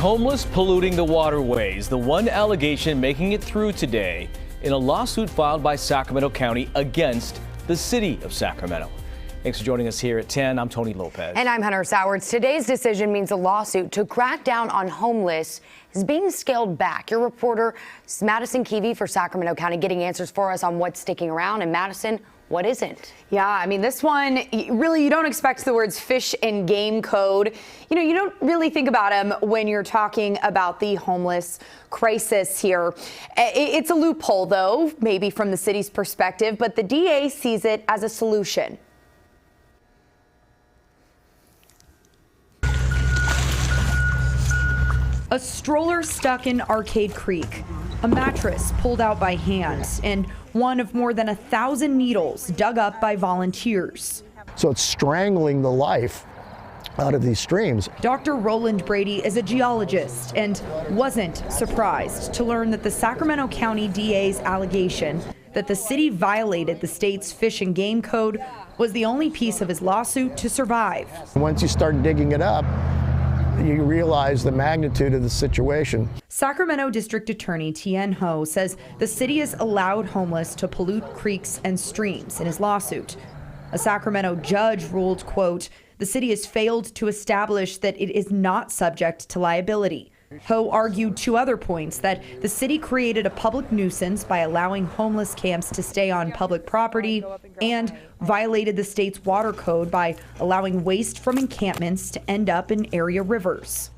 homeless polluting the waterways, the one allegation making it through today in a lawsuit filed by Sacramento County against the city of Sacramento. Thanks for joining us here at 10. I'm Tony Lopez. And I'm Hunter Sowards. Today's decision means a lawsuit to crack down on homeless is being scaled back. Your reporter, Madison Keevy for Sacramento County, getting answers for us on what's sticking around. And Madison, what isn't? Yeah, I mean, this one, really, you don't expect the words fish and game code. You know, you don't really think about them when you're talking about the homeless crisis here. It's a loophole, though, maybe from the city's perspective, but the DA sees it as a solution. A stroller stuck in Arcade Creek, a mattress pulled out by hand, and one of more than 1,000 needles dug up by volunteers. So it's strangling the life out of these streams. Dr. Roland Brady is a geologist and wasn't surprised to learn that the Sacramento County DA's allegation that the city violated the state's fish and game code was the only piece of his lawsuit to survive. Once you start digging it up, you realize the magnitude of the situation. Sacramento District Attorney Thien says the city has allowed homeless to pollute creeks and streams in his lawsuit. A Sacramento judge ruled, quote, the city has failed to establish that it is not subject to liability. Ho argued two other points: that the city created a public nuisance by allowing homeless camps to stay on public property and violated the state's water code by allowing waste from encampments to end up in area rivers.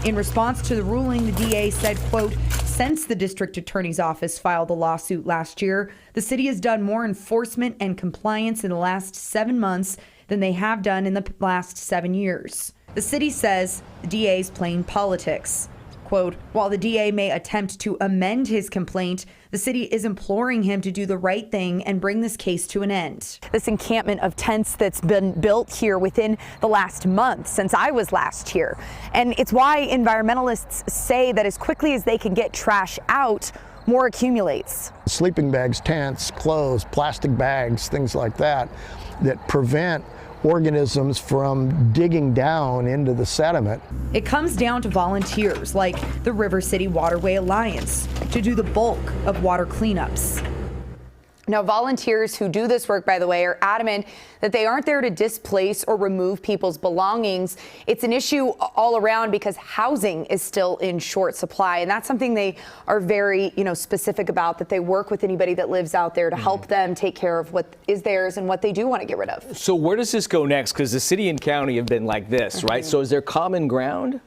In response to the ruling, the DA said, quote, since the district attorney's office filed the lawsuit last year, the city has done more enforcement and compliance in the last 7 months than they have done in the last 7 years. The city says the DA is playing politics. Quote, while the DA may attempt to amend his complaint, the city is imploring him to do the right thing and bring this case to an end. This encampment of tents that's been built here within the last month since I was last here. And it's why environmentalists say that as quickly as they can get trash out, more accumulates. Sleeping bags, tents, clothes, plastic bags, things like that, that prevent organisms from digging down into the sediment. It comes down to volunteers like the River City Waterway Alliance to do the bulk of water cleanups. Now, volunteers who do this work, by the way, are adamant that they aren't there to displace or remove people's belongings. It's an issue all around because housing is still in short supply. And that's something they are very, specific about, that they work with anybody that lives out there to help them take care of what is theirs and what they do want to get rid of. So where does this go next? Because the city and county have been like this, right? So is there common ground?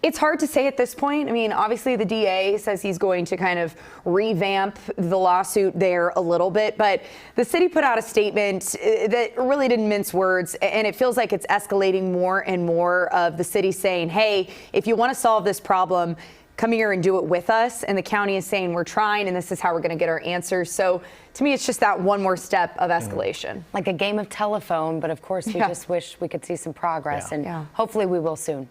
It's hard to say at this point. I mean, obviously the DA says he's going to kind of revamp the lawsuit there a little bit, but the city put out a statement that really didn't mince words, and it feels like it's escalating more and more of the city saying, hey, if you want to solve this problem, come here and do it with us. And the county is saying, we're trying, and this is how we're going to get our answers. So to me, it's just that one more step of escalation. Like a game of telephone, but of course we just wish we could see some progress, and hopefully we will soon.